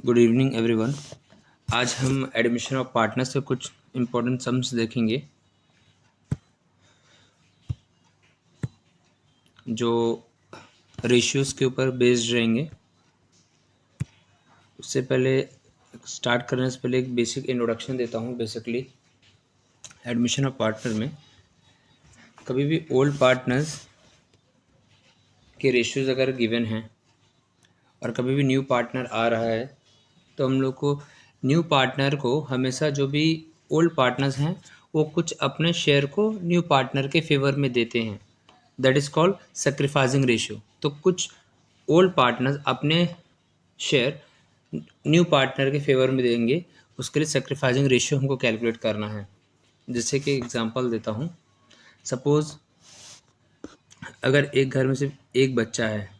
Good evening everyone. आज हम admission of partner से कुछ इम्पोर्टेंट सम्स देखेंगे जो रेशियोज़ के ऊपर बेस्ड रहेंगे। उससे पहले स्टार्ट करने से पहले एक बेसिक इंट्रोडक्शन देता हूँ। बेसिकली एडमिशन ऑफ पार्टनर में कभी भी ओल्ड पार्टनर्स के रेशियोज़ अगर गिवन हैं और कभी भी न्यू पार्टनर आ रहा है तो हम लोग को न्यू पार्टनर को हमेशा जो भी ओल्ड पार्टनर्स हैं वो कुछ अपने शेयर को न्यू पार्टनर के फेवर में देते हैं। That is called sacrificing ratio. तो कुछ ओल्ड पार्टनर्स अपने शेयर न्यू पार्टनर के फेवर में देंगे, उसके लिए सेक्रीफाइसिंग रेशियो हमको कैलकुलेट करना है। जैसे कि एग्जांपल देता हूँ, सपोज़ अगर एक घर में सिर्फ एक बच्चा है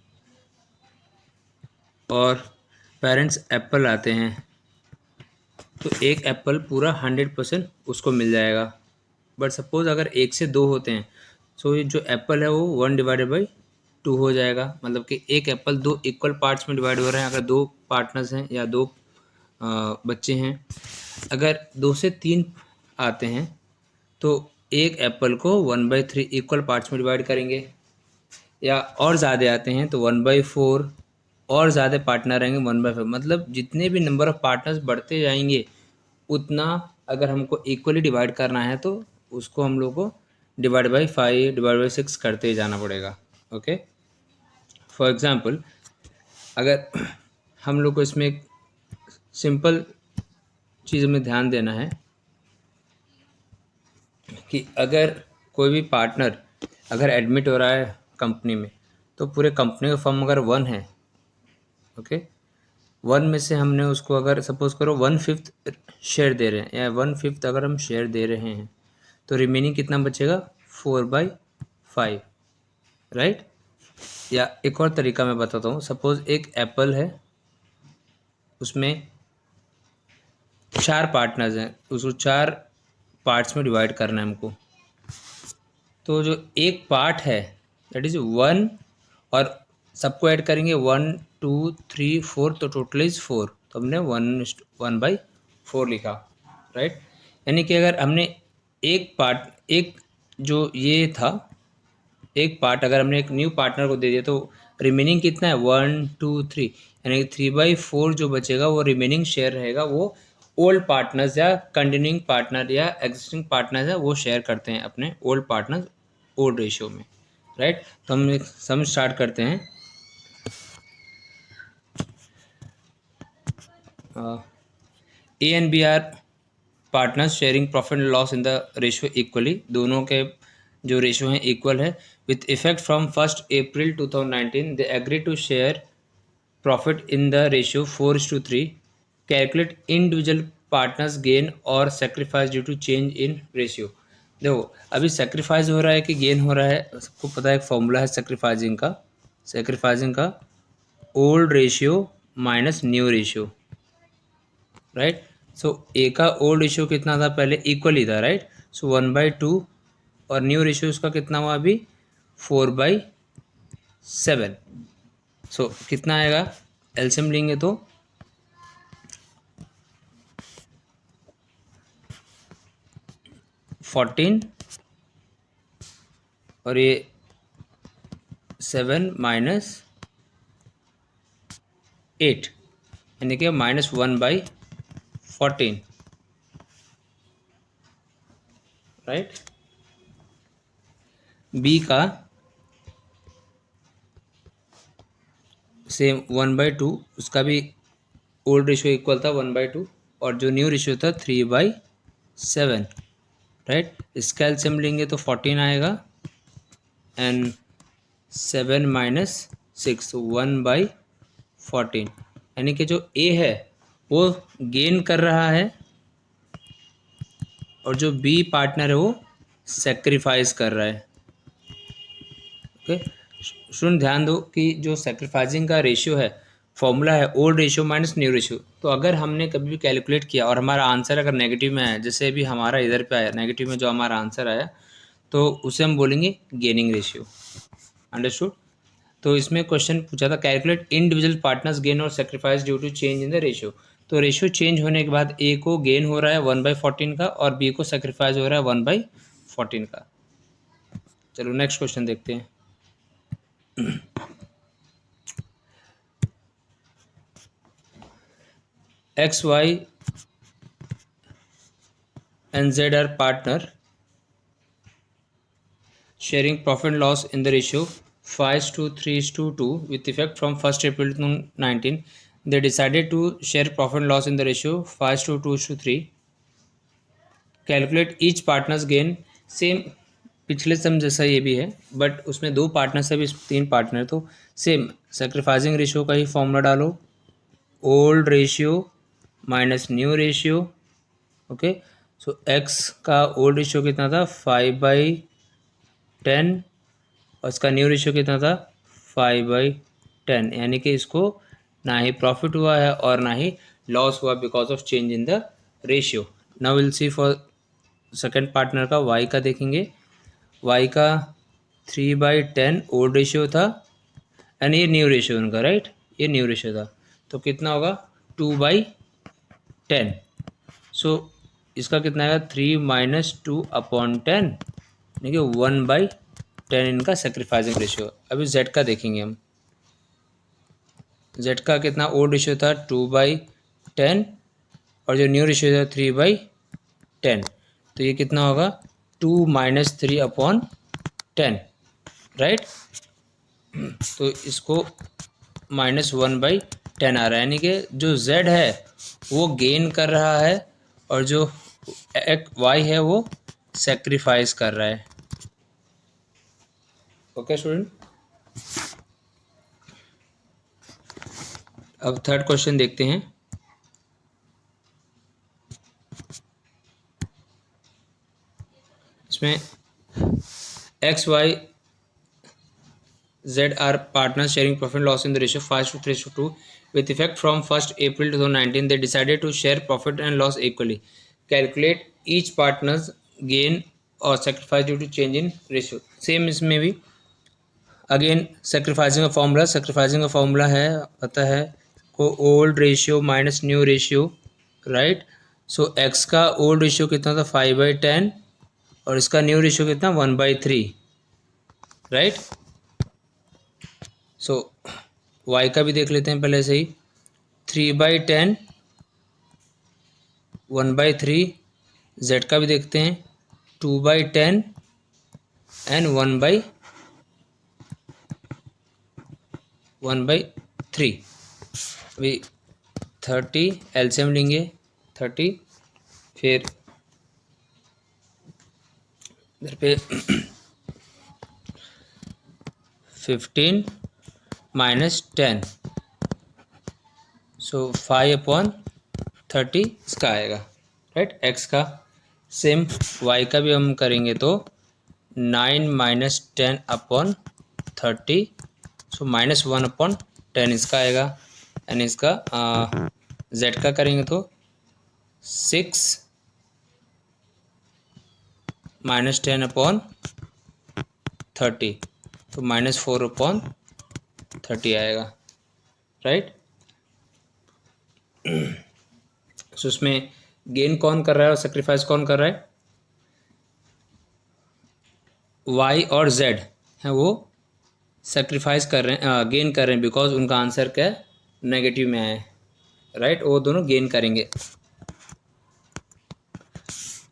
और पेरेंट्स एप्पल आते हैं तो एक एप्पल पूरा 100% उसको मिल जाएगा। बट सपोज़ अगर एक से दो होते हैं सो ये जो एप्पल है वो 1/2 हो जाएगा। मतलब कि एक एप्पल दो इक्वल पार्ट्स में डिवाइड हो रहे हैं अगर दो पार्टनर्स हैं या दो बच्चे हैं। अगर 2 से 3 आते हैं तो एक एप्पल को 1/3 इक्वल पार्ट्स में डिवाइड करेंगे, या और ज़्यादा आते हैं तो 1/4, और ज़्यादा पार्टनर रहेंगे 1/5। मतलब जितने भी नंबर ऑफ़ पार्टनर्स बढ़ते जाएंगे उतना अगर हमको इक्वली डिवाइड करना है तो उसको हम लोग को /5 /6 करते ही जाना पड़ेगा। ओके, फॉर एग्ज़ाम्पल अगर हम लोग को इसमें एक सिंपल चीज़ में ध्यान देना है कि अगर कोई भी पार्टनर अगर एडमिट हो रहा है कंपनी में तो पूरे कंपनी का फर्म अगर 1 है, ओके, 1 में से हमने उसको अगर सपोज़ करो 1/5 शेयर दे रहे हैं या 1/5 अगर हम शेयर दे रहे हैं तो रिमेनिंग कितना बचेगा 4/5, राइट। या एक और तरीका मैं बताता हूँ, सपोज़ एक एप्पल है, उसमें 4 पार्टनर्स हैं, उसको 4 पार्ट्स में डिवाइड करना है हमको। तो जो एक पार्ट है दैट इज़ 1 और सबको ऐड करेंगे 1 2 3 4 तो टोटल इज़ 4, तो हमने 1/4 लिखा, राइट। यानी कि अगर हमने एक जो ये था एक पार्ट अगर हमने एक न्यू पार्टनर को दे दिया तो रिमेनिंग कितना है 1 2 3, यानी कि 3/4 जो बचेगा वो रिमेनिंग शेयर रहेगा, वो ओल्ड पार्टनर्स या कंटिन्यूइंग पार्टनर या एग्जिस्टिंग पार्टनर्स है वो शेयर करते हैं अपने ओल्ड पार्टनर्स ओल्ड रेशियो में, राइट। तो हम एक सम स्टार्ट करते हैं। A and B are partners sharing profit and loss in the ratio equally. दोनों के जो रेशियो हैं इक्वल है। With effect from 1 April 2019 they agree to share profit in the ratio 4:3। Calculate individual partners gain और sacrifice due to change in ratio. देखो अभी sacrifice हो रहा है कि गेन हो रहा है, सबको पता है एक फॉर्मूला है सेक्रीफाइसिंग का old ratio minus new ratio, right. So A का ओल्ड रेशियो कितना था पहले, इक्वल ही था, राइट। सो 1/2 और न्यू रेशियो उसका कितना हुआ अभी 4/7। सो कितना आएगा, एलसीएम लेंगे तो 14 और ये 7 माइनस 8 यानी कि -1/14, राइट। बी का सेम 1/2, उसका भी ओल्ड रेशियो इक्वल था 1/2 और जो न्यू रेशियो था 3/7, राइट। इसका एलसीएम लेंगे तो 14 आएगा एंड 7 माइनस 6 1/14, यानी कि जो ए है वो गेन कर रहा है और जो बी पार्टनर है वो सेक्रीफाइस कर रहा है। ओके, सुन ध्यान दो कि जो सेक्रीफाइसिंग का रेशियो है फॉर्मूला है old ratio minus new ratio. तो अगर हमने कभी भी कैलकुलेट किया और हमारा आंसर अगर नेगेटिव में आया, जैसे अभी हमारा इधर पे आया नेगेटिव में, जो हमारा आंसर आया तो उसे हम बोलेंगे गेनिंग रेशियो। अंडरस्टूड। तो इसमें क्वेश्चन पूछा था कैलकुलेट इंडिविजुअल पार्टनर्स गेन और sacrifice due to change in the ratio. तो रेशियो चेंज होने के बाद ए को गेन हो रहा है 1/14 का और बी को सेक्रीफाइस हो रहा है 1/14 का। चलो नेक्स्ट क्वेश्चन देखते हैं। X Y and Z are partner sharing profit and loss in the ratio 5:3:2 with effect from 1st April 2019. They decided to share profit and loss in the ratio 5:2:3. Calculate each partner's gain. Same पिछले सम जैसा ये भी है but उसमें दो partner से भी 3 partner, तो सेम सेक्रीफाइसिंग रेशियो का ही फॉर्मूला डालो, old ratio minus new ratio. Okay, so X का ओल्ड रेशियो कितना था 5/10 और इसका न्यू रेशियो कितना था 5/10, यानी कि इसको ना ही प्रॉफिट हुआ है और ना ही लॉस हुआ because of change in the ratio. Now will see for second partner का वाई का देखेंगे। वाई का 3/10 ओल्ड रेशियो था एंड ये न्यू रेशियो उनका, राइट, ये न्यू रेशियो था, तो कितना होगा 2/10। सो इसका कितना आएगा 3 - 2/10, यानी कि 1/10 इनका सेक्रीफाइसिंग रेशियो। अभी जेड का देखेंगे हम। जेड का कितना ओल्ड रेशियो था 2/10 और जो न्यू रेशियो था 3/10, तो ये कितना होगा 2 - 3/10, राइट। तो इसको -1/10 आ रहा है, यानी कि जो z है वो गेन कर रहा है और जो y है वो सेक्रीफाइस कर रहा है। ओके स्टूडेंट, अब थर्ड क्वेश्चन देखते हैं। इसमें X Y Z are partners sharing profit and loss in the ratio 5:3:2 with effect from 1st April 2019. They decided to share profit and loss equally. Calculate each partner's gain or sacrifice due to change in ratio. Same इसमें भी again sacrificing का formula है, पता है को old ratio minus new ratio, right. So X का old ratio कितना था 5/10 और इसका न्यू रेशियो कितना 1/3, राइट। सो y का भी देख लेते हैं पहले से ही 3/10 1/3, z का भी देखते हैं 2/10 एंड 1/3। अभी 30 एलसीएम लेंगे 30, फिर इधर पे 15 - 10, सो 5/30 इसका आएगा, राइट। एक्स का सेम वाई का भी हम करेंगे तो 9 - 10/30, सो -1/10 इसका आएगा। एंड इसका जेड का करेंगे तो 6 - 10/30, तो -4/30 आएगा, राइट। सो उसमें गेन कौन कर रहा है और सेक्रीफाइस कौन कर रहा है, वाई और जेड हैं वो सेक्रीफाइस कर रहे हैं, गेन कर रहे हैं बिकॉज उनका आंसर क्या है नेगेटिव में आया है, राइट। वो दोनों गेन करेंगे,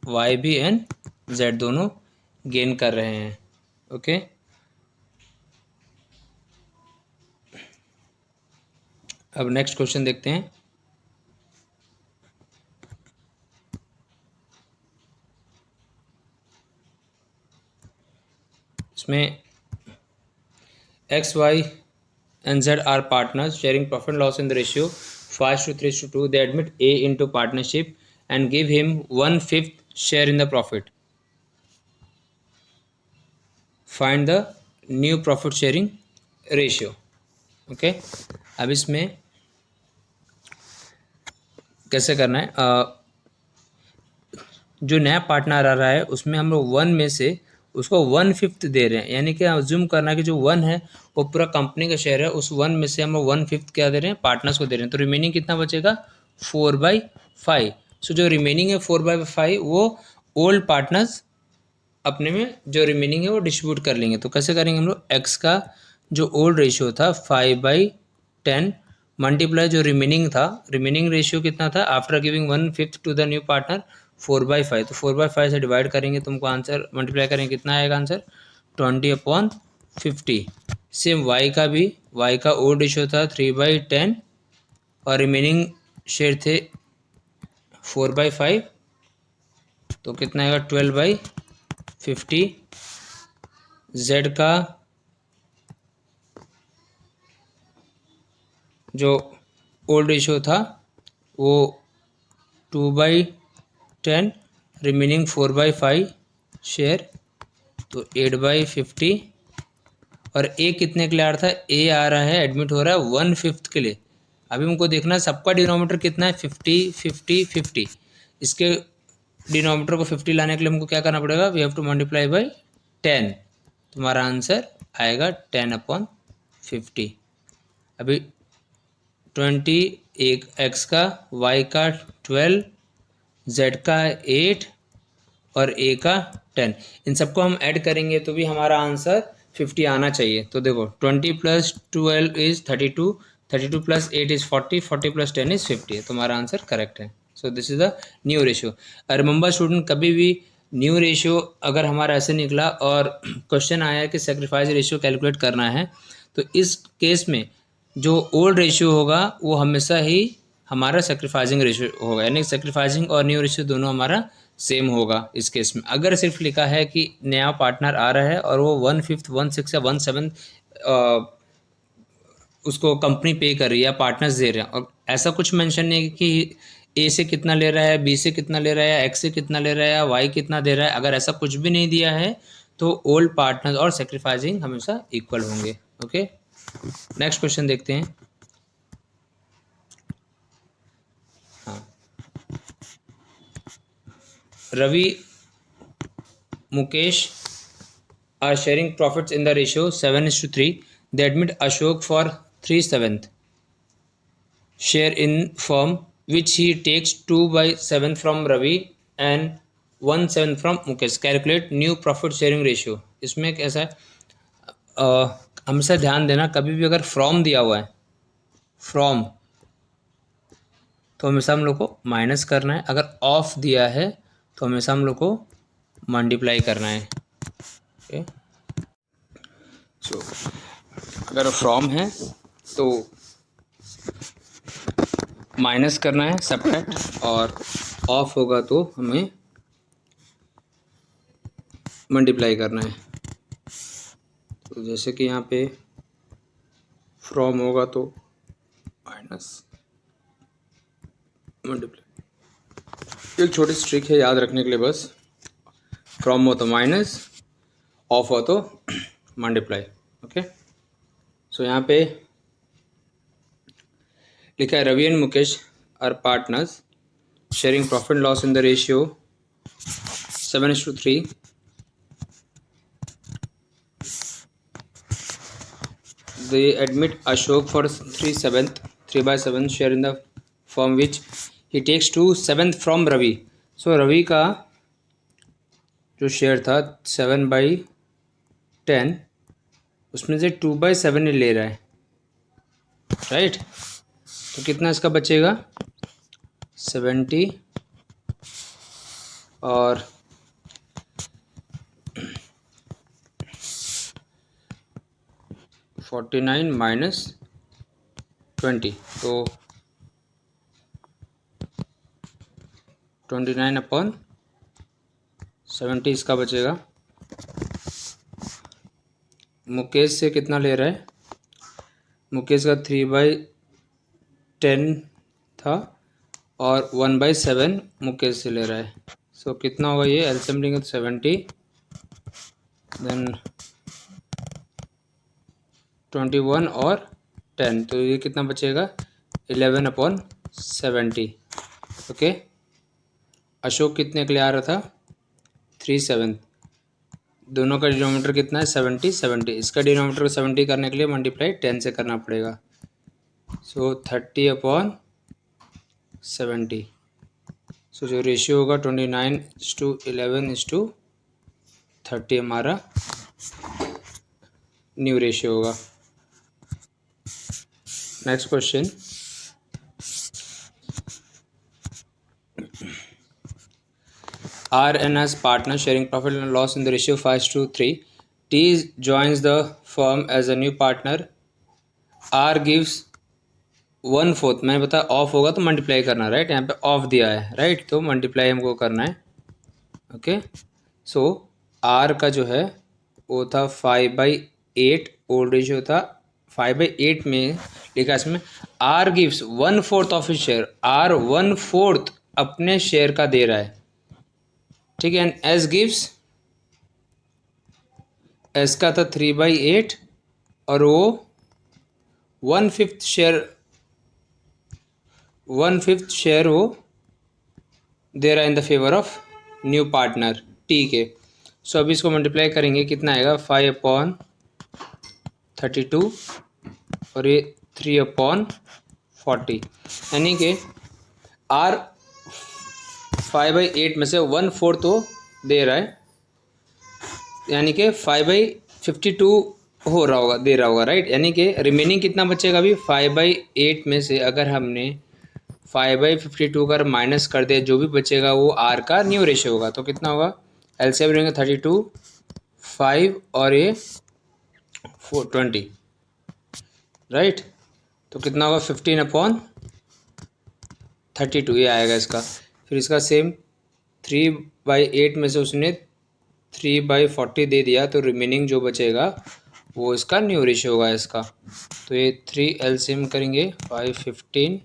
वाई भी एंड जेड दोनों गेन कर रहे हैं। ओके, अब नेक्स्ट क्वेश्चन देखते हैं। इसमें X Y and Z are partners sharing profit and loss in the ratio 5:3:2. They admit A into partnership and give him 1/5 share in the profit. Find the new profit sharing ratio. Okay, अब इसमें कैसे करना है, जो नया partner आ रहा है उसमें हम लोग 1 में से उसको 1/5 दे रहे हैं, यानी कि अज्यूम करना कि जो 1 है वो पूरा कंपनी का शेयर है, उस 1 में से हम 1/5 क्या दे रहे हैं, पार्टनर्स को दे रहे हैं। तो रिमेनिंग कितना बचेगा, 4/5। सो जो रिमेनिंग है 4/5 वो ओल्ड पार्टनर्स अपने में जो रिमेनिंग है वो डिस्ट्रीब्यूट कर लेंगे। तो कैसे करेंगे हम लोग, एक्स का जो ओल्ड रेशियो था 5/10 मल्टीप्लाई जो रिमेनिंग था, रिमेनिंग रेशियो कितना था after giving 1/5 to the new partner 4/5। तो 4/5 से डिवाइड करेंगे, तुमको आंसर मल्टीप्लाई करेंगे, कितना आएगा आंसर 20/50। सेम वाई का भी, वाई का ओल्ड रेशियो था 3/10 और रिमेनिंग शेयर थे 4/5, तो कितना आएगा 12/50। जेड का जो ओल्ड रेशियो था वो 2/10 रिमेनिंग 4/5 शेयर, तो 8/50। और ए कितने के लिए आ रहा था, ए आ रहा है, एडमिट हो रहा है 1/5 के लिए। अभी हमको देखना है सबका डिनोमीटर कितना है, 50 50 50। इसके डिनोमीटर को 50 लाने के लिए हमको क्या करना पड़ेगा, we have to multiply by 10। तुम्हारा आंसर आएगा 10/50। अभी 20 एक एक्स का, वाई का 12, जेड का 8 और ए का 10। इन सबको हम ऐड करेंगे तो भी हमारा आंसर 50 आना चाहिए। तो देखो 20 + 12 इज 32, 32 + 8 इज 40, 40 + 10 इज 50। तुम्हारा आंसर करेक्ट है। So this is the new ratio. Remember student, कभी भी न्यू रेशियो अगर हमारा ऐसे निकला और क्वेश्चन आया कि सेक्रीफाइस रेशियो कैलकुलेट करना है, तो इस केस में जो ओल्ड रेशियो होगा वो हमेशा ही हमारा सेक्रीफाइसिंग रेशियो होगा, यानी सेक्रीफाइसिंग और न्यू रेशियो दोनों हमारा सेम होगा इस केस में। अगर सिर्फ लिखा है कि नया पार्टनर आ रहा है और वो 1/5 1/6 या 1/7 उसको कंपनी पे कर रही है या पार्टनर्स दे रहे हैं, और ऐसा कुछ मेंशन नहीं कि ए से कितना ले रहा है, बी से कितना ले रहा है, या एक्स से कितना ले रहा है, या वाई कितना दे रहा है, अगर ऐसा कुछ भी नहीं दिया है तो ओल्ड पार्टनर्स और सेक्रीफाइसिंग हमेशा इक्वल होंगे। ओके, नेक्स्ट क्वेश्चन देखते हैं। हाँ, Ravi Mukesh are sharing profits in the ratio 7:3. They admit Ashok for 3/7 share in firm, which he takes 2/7 from Ravi and 1/7 from Mukesh. Calculate new profit sharing ratio. इसमें कैसा है, हमेशा ध्यान देना, कभी भी अगर फ्रॉम दिया हुआ है, फ्रॉम, तो हमेशा हम लोग को माइनस करना है, अगर ऑफ दिया है तो हमेशा हम लोग को मल्टीप्लाई करना है। ओके, सो अगर फ्रॉम है तो माइनस करना है, सब्ट्रैक्ट, और ऑफ होगा तो हमें मल्टीप्लाई करना है। तो जैसे कि यहाँ पे फ्रॉम होगा तो माइनस मल्टीप्लाई। एक छोटी सी ट्रिक है याद रखने के लिए, बस फ्रॉम हो तो माइनस, ऑफ हो तो मल्टीप्लाई। ओके, सो यहाँ पे लिखा है Ravi and Mukesh are partners sharing profit loss in the ratio 7:3. They admit Ashok for 3/7 share in the firm, which he takes 2/7 from Ravi. So Ravi का जो शेयर था 7/10, उसमें से 2/7 ही ले रहा है, राइट? तो कितना इसका बचेगा, 70 और 49 माइनस 20, तो 29/70 इसका बचेगा। मुकेश से कितना ले रहा है, मुकेश का 3/10 था और 1/7 मुकेश से ले रहा है। सो कितना होगा, ये एलसीएम लेंगे तो 70, देन 21 और 10, तो ये कितना बचेगा 11/70। ओके, अशोक कितने के लिए आ रहा था, 3/7, दोनों का डिनोमीटर कितना है 70 70, इसका डिनोमीटर को 70 करने के लिए मल्टीप्लाई 10 से करना पड़ेगा। सो 30/70। सो जो रेशियो होगा 29:11:30 हमारा न्यू रेशियो होगा। Next question, R and S partner sharing profit and loss in the ratio 5:3. T joins the firm as a new partner. R gives 1/4, मैंने बताया ऑफ होगा तो मल्टीप्लाई करना, राइट। यहाँ पे ऑफ दिया है, राइट, तो मल्टीप्लाई हमको करना है। ओके, सो R का जो है वो था 5/8, ओल्ड रेशियो था 5/8 में लिखा इसमें R gives 1/4 of his share. R 1/4 अपने शेयर का दे रहा है, ठीक है। एंड एस गिव्स, एस का था 3/8 और वो 1/5 शेयर वो दे रहा है in the favour of new partner, ठीक है। सो अभी इसको मल्टीप्लाई करेंगे, कितना आएगा 5/32 और ये 3/40, यानी कि R 5/8 में से 1/4 तो दे रहा है, यानी कि 5/52 हो रहा होगा, दे रहा होगा, राइट। यानी कि रिमेनिंग कितना बचेगा अभी 5/8 में से अगर हमने 5/52 कर माइनस कर दे, जो भी बचेगा वो R का न्यू रेशियो होगा। तो कितना होगा, एलसीएम रहेंगे 32, 5 और ये 20, राइट। तो कितना होगा 15/32 ये आएगा इसका। फिर इसका सेम 3/8 में से उसने 3/40 दे दिया, तो रिमेनिंग जो बचेगा वो इसका न्यू रेशियो होगा इसका। तो ये 3 एलसीएम करेंगे 5 15,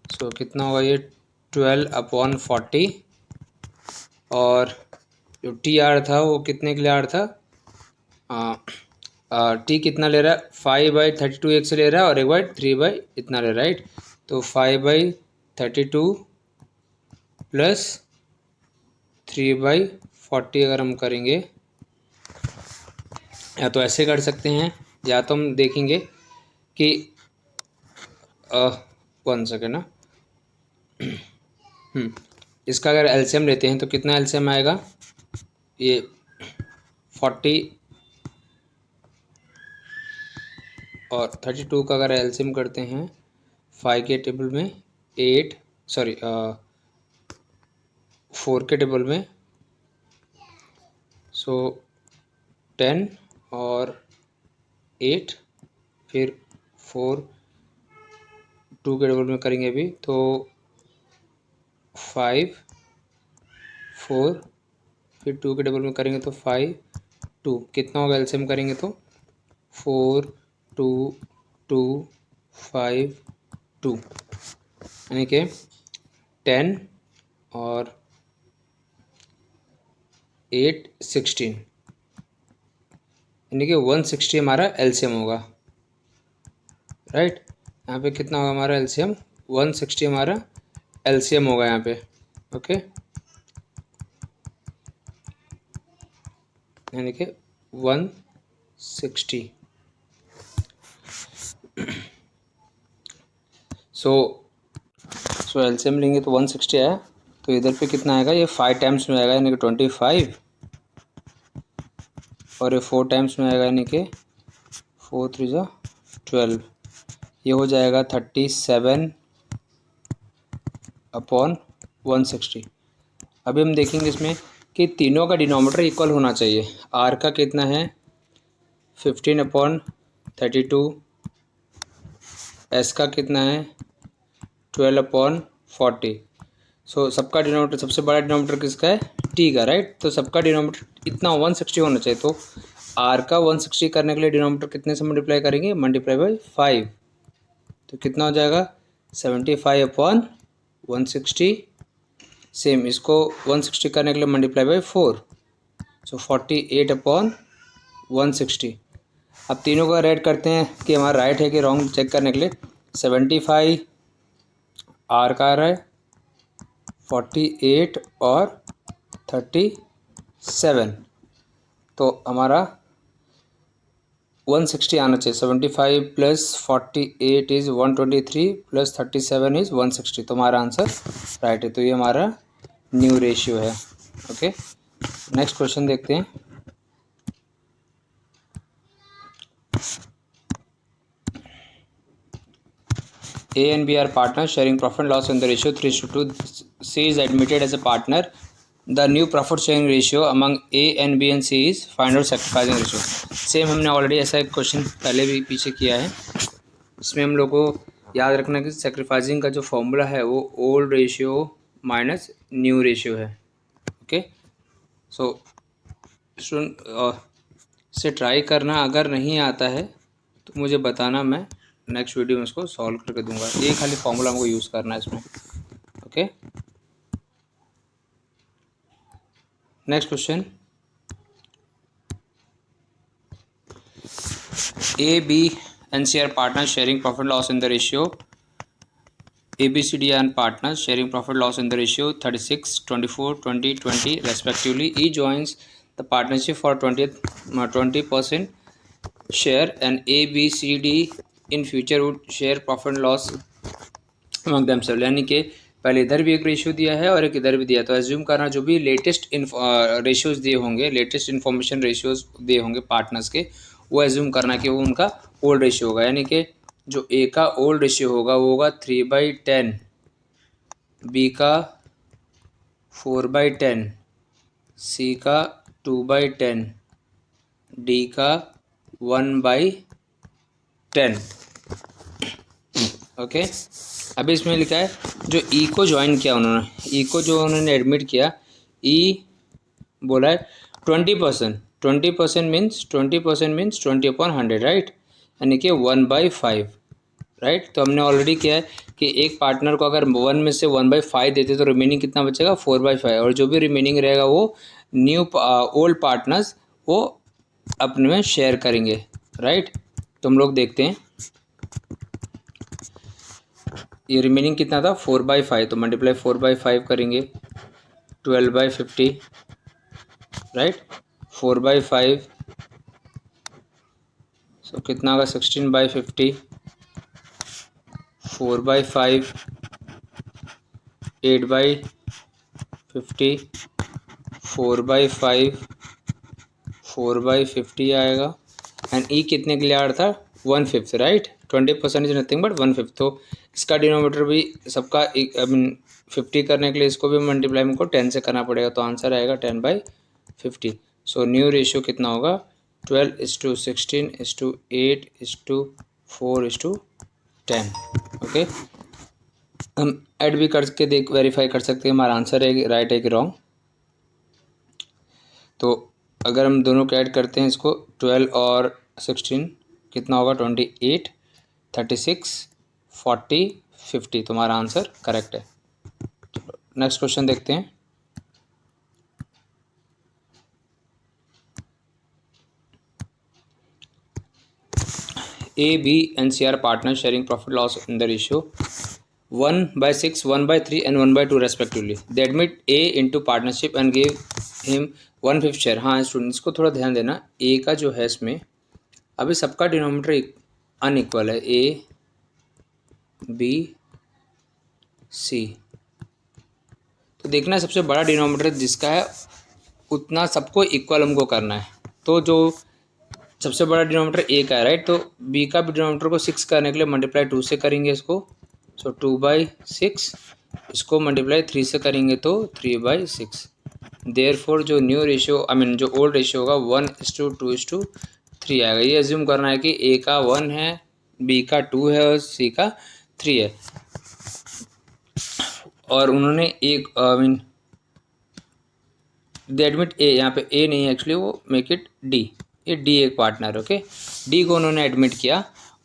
सो कितना होगा ये 12/40 और जो टी आर था वो कितने के लिए आर था, टी कितना ले रहा है 5/32 एक से ले रहा है और एक बार 3 इतना ले रहा है, राइट। तो 5/32 प्लस 3/40 अगर हम करेंगे, या तो ऐसे कर सकते हैं या तो हम देखेंगे कि 1 सेकेंड ना, इसका अगर एलसीएम लेते हैं तो कितना एलसीएम आएगा, ये 40 और 32 का अगर एलसीएम करते हैं 5 के टेबल में 4 के टेबल में, सो 10 और 8, फिर 4 2 के टेबल में करेंगे अभी तो 5 4, फिर 2 के टेबल में करेंगे तो 5 2, कितना होगा एलसीएम करेंगे तो 4 2 2 5 2, यानी कि 10 और 8 16, यानी कि 160 हमारा एलसीएम होगा, राइट। यहाँ पे कितना होगा हमारा एलसीएम 160 हमारा एलसीएम होगा यहाँ पे, ओके, यानी कि 160। सो एलसीएम लेंगे तो 160 आया, तो इधर पे कितना आएगा, ये 5 टाइम्स में आएगा यानी कि 25 और ये 4 टाइम्स में आएगा यानी कि 4 3 12, ये हो जाएगा 37/160। अभी हम देखेंगे इसमें कि तीनों का डिनोमीटर इक्वल होना चाहिए। आर का कितना है 15/32, एस का कितना है 12/40। सो सबका डिनोमीटर, सबसे बड़ा डिनोमीटर किसका है, टी का, राइट। तो सबका डिनोमीटर इतना 160 होना चाहिए। तो आर का 160 करने के लिए डिनोमीटर कितने से मल्टीप्लाई करेंगे, मल्टीप्लाई बाई 5, तो कितना हो जाएगा 75/160। सेम इसको 160 करने के लिए मल्टीप्लाई बाई 4, सो 48/160। अब तीनों का रेड करते हैं कि हमारा राइट है कि रॉन्ग, चेक करने के लिए 75 आर का आ रहा है, 48 और 37, तो हमारा 160 आना चाहिए। 75 प्लस 48 इज़ 123 प्लस 37 इज़ 160, तो हमारा आंसर राइट है। तो ये हमारा न्यू रेशियो है। ओके, नेक्स्ट क्वेश्चन देखते हैं। A and B are partners sharing profit and loss in the ratio 3:2. C is admitted as a partner. The new profit sharing ratio among A and B and C is find out sacrificing ratio. Same हमने already ऐसा एक question पहले भी पीछे किया है। इसमें हम लोग को याद रखना कि सेक्रीफाइसिंग का जो फॉर्मूला है वो old ratio minus new ratio है। ओके, सो से ट्राई करना, अगर नहीं आता है तो मुझे बताना, मैं नेक्स्ट वीडियो में इसको सॉल्व करके दूंगा। ये खाली फॉर्मूला हमको यूज़ करना है इसमें। Okay, next question. A B and C are partners sharing profit loss in the ratio ABCD and partners sharing profit loss in the ratio 36, 24, 20, 20 respectively. Each joins the partnership for 20% share, and ABCD in future would share profit and loss among themselves. यानी कि पहले इधर भी एक ratio दिया है और एक इधर भी दिया, तो एज्यूम करना जो भी लेटेस्ट रेशियोज दिए होंगे, लेटेस्ट इन्फॉर्मेशन रेशियोज दिए होंगे पार्टनर्स के, वो एज्यूम करना कि वो उनका ओल्ड रेशियो होगा। यानी कि जो ए का ओल्ड रेशियो होगा वो होगा 3/10, बी का 4/10, सी का 2/10, डी का 1/10। ओके, अभी इसमें लिखा है जो ई को ज्वाइन किया उन्होंने, ई को जो उन्होंने एडमिट किया, ई बोला है 20%, 20% मीन्स 20/100, राइट, यानी कि 1/5, राइट। तो हमने ऑलरेडी किया है कि एक पार्टनर को अगर 1 में से 1/5 देते तो रिमेनिंग कितना बचेगा, 4/5, और जो भी रिमेनिंग रहेगा वो न्यू ओल्ड पार्टनर्स वो अपने में शेयर करेंगे, राइट। तो हम लोग देखते हैं ये रिमेनिंग कितना था, 4/5, तो मल्टीप्लाई 4/5 करेंगे, 12/50, राइट, 4/5, सो कितना होगा 16/50, 4/5, 8/50, 4/5, 4/50 आएगा। एंड ई कितने के लिए आ रहा था, 1/5, राइट। 20% इज नथिंग बट 1/5, तो इसका डिनोमीटर भी सबका आई मीन 50 करने के लिए इसको भी मल्टीप्लाई हमको 10 से करना पड़ेगा, तो आंसर आएगा 10/50। सो न्यू रेशियो कितना होगा, 12:16:8:4:10। ओके, हम ऐड भी करके वेरीफाई कर सकते हैं हमारा आंसर है राइट है कि रॉन्ग। तो अगर हम दोनों को ऐड करते हैं, इसको 12 और 16 कितना होगा, 28, 36, 40, 50, तुम्हारा आंसर करेक्ट है। नेक्स्ट क्वेश्चन देखते हैं। A, B and C are partners sharing profit loss in the ratio 1/6, 1/3 and 1/2 respectively. They admit A into partnership and gave him 1/5 share. हाँ स्टूडेंट्स को थोड़ा ध्यान देना, A का जो है इसमें अभी सबका डिनोमीटर अनइक्वल है, A, B, C, तो देखना सबसे बड़ा डिनोमीटर जिसका है उतना सबको इक्वल हमको करना है। तो जो सबसे बड़ा डिनोमीटर ए का है, राइट, तो बी का भी डिनोमीटर को 6 करने के लिए मल्टीप्लाई 2 से करेंगे इसको, सो 2/6, इसको मल्टीप्लाई 3 से करेंगे तो 3/6। देयरफॉर जो न्यू रेशियो आई मीन जो ओल्ड रेशियो होगा 1:2:3 आएगा। ये एज्यूम करना है कि ए का 1 है, बी का 2 है और सी का 3 है, और उन्होंने एक आई मीन दे एडमिट ए, यहाँ पे ए नहीं है एक्चुअली, वो मेक इट डी, ये डी एक पार्टनर, ओके, डी को उन्होंने एडमिट किया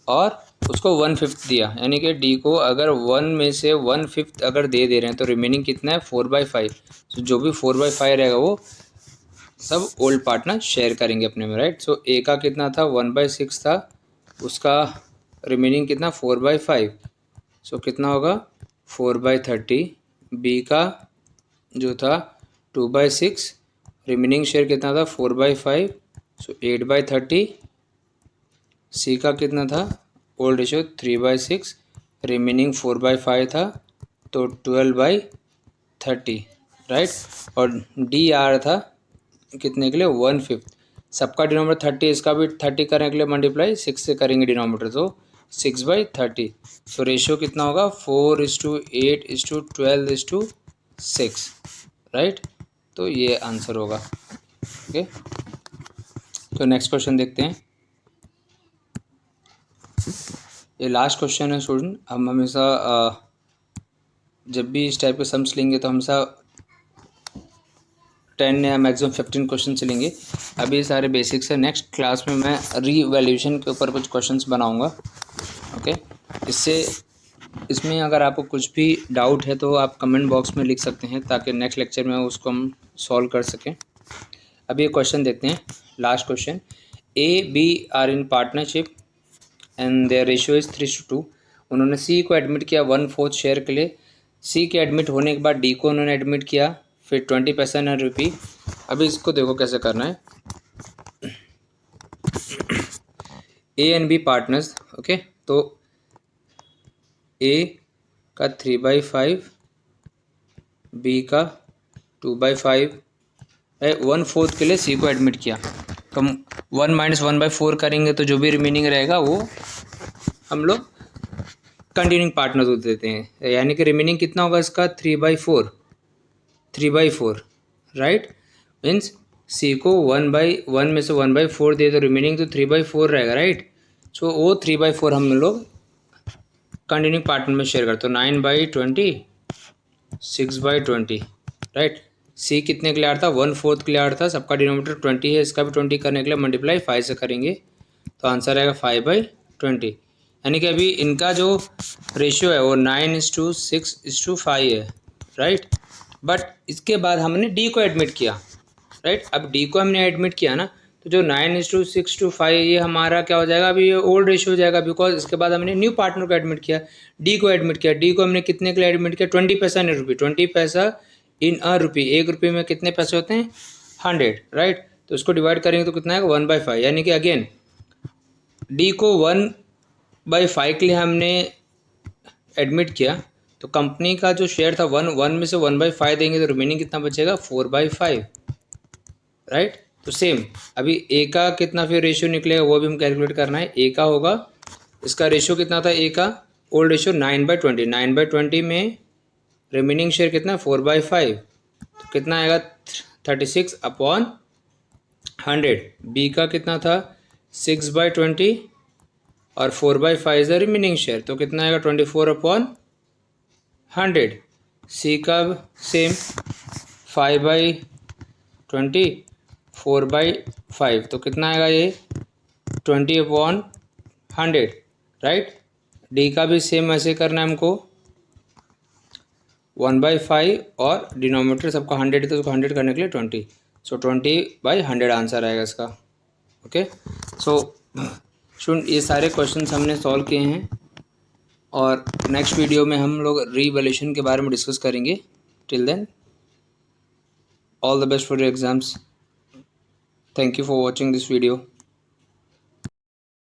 और उसको 1/5 दिया, यानी कि डी को अगर 1 में से 1/5 अगर दे रहे हैं तो रिमेनिंग कितना है, 4/5, तो जो भी 4/5 रहेगा वो सब ओल्ड पार्टनर शेयर करेंगे अपने में, राइट। सो ए का कितना था, 1/6 था, उसका रिमेनिंग कितना, 4/5, सो कितना होगा 4/30। बी का जो था 2/6, रिमेनिंग शेयर कितना था, 4/5, सो 8/30, सी का कितना था ओल्ड रेशियो 3/6, रिमेनिंग 4/5 था तो 12/30, राइट। और डी आर था कितने के लिए 1/5, सबका डिनोमीटर 30, इसका भी 30 करने के लिए मल्टीप्लाई 6 से करेंगे डिनोमीटर, तो 6/30। तो रेशियो कितना होगा 4:8:12:6, राइट। तो ये आंसर होगा। ओके, तो नेक्स्ट क्वेश्चन देखते हैं। ये लास्ट क्वेश्चन है स्टूडेंट। हम हमेशा जब भी इस टाइप के सम्स लेंगे तो हमेशा 10 या मैक्सिमम 15 क्वेश्चन लेंगे। अभी सारे बेसिक्स है, नेक्स्ट क्लास में मैं रीवैल्यूएशन के ऊपर कुछ क्वेश्चंस बनाऊंगा। ओके, इसमें अगर आपको कुछ भी डाउट है तो आप कमेंट बॉक्स में लिख सकते हैं ताकि नेक्स्ट लेक्चर में उसको हम सॉल्व कर सकें। अभी ये क्वेश्चन देखते हैं, last question. A B are in partnership and their ratio is 3:2। उन्होंने सी को एडमिट किया 1/4 शेयर के लिए। सी के एडमिट होने के बाद डी को उन्होंने एडमिट किया, फिर 20% है रुपी। अभी इसको देखो कैसे करना है। ए एंड बी पार्टनर्स, ओके। तो ए का 3/5, बी का 2/5 है। 1/4 के लिए सी को एडमिट किया, तो हम 1 - 1/4 करेंगे तो जो भी रिमेनिंग रहेगा वो हम लोग कंटिन्यूइंग पार्टनर्स को देते हैं, यानी कि रिमेनिंग कितना होगा इसका 3/4, राइट। मीन्स सी को 1/1 में से 1/4 दे तो रिमेनिंग तो 3/4 रहेगा, राइट। सो वो 3/4 हम लोग कंटिन्यूइंग पार्टनर में शेयर करते हो। 9/20, 6/20, राइट। सी कितने के लिए आ रहा था 1/4 के लिए आ रहा था, सबका डिनोमीटर 20 है, इसका भी 20 करने के लिए मल्टीप्लाई 5 से करेंगे तो आंसर आएगा 5/20। यानी कि अभी इनका जो रेशियो है वो 9:6:5 है, राइट। बट इसके बाद हमने डी को एडमिट किया, राइट। अब डी को हमने एडमिट किया ना, तो जो 9:6:5 ये हमारा क्या हो जाएगा, अभी ये ओल्ड रेशियो हो जाएगा, बिकॉज इसके बाद हमने न्यू पार्टनर को एडमिट किया, डी को एडमिट किया। डी को हमने कितने के लिए एडमिट किया 20 पैसा इन रुपी, 20 पैसा इन अ रुपी। 1 रुपये में कितने पैसे होते हैं 100, राइट। तो इसको डिवाइड करेंगे तो कितना आएगा 1/5, यानी कि अगेन डी को 1/5 के लिए हमने एडमिट किया, तो कंपनी का जो शेयर था 1 में से 1/5 देंगे तो रिमेनिंग कितना बचेगा 4/5, राइट। तो सेम अभी ए का कितना फिर रेशियो निकलेगा वो भी हम कैलकुलेट करना है। ए का होगा, इसका रेशियो कितना था ए का ओल्ड रेशियो 9/20, 9/20 में रिमेनिंग शेयर कितना 4/5, तो कितना आएगा 36/100। बी का कितना था 6/20 और 4/5 इज द रिमेनिंग शेयर, तो कितना आएगा 24/100। सी का सेम 5/20, 4/5, तो कितना आएगा ये 20/100, राइट। डी का भी सेम ऐसे करना है हमको, 1/5 और डिनोमीटर सबका 100 है तो उसको 100 करने के लिए 20, सो 20/100 आंसर आएगा इसका। ओके, सो स्टूडेंट ये सारे क्वेश्चंस हमने सॉल्व किए हैं और नेक्स्ट वीडियो में हम लोग रीवैल्यूएशन के बारे में डिस्कस करेंगे। Till then all the best for your exams. Thank you for watching this video.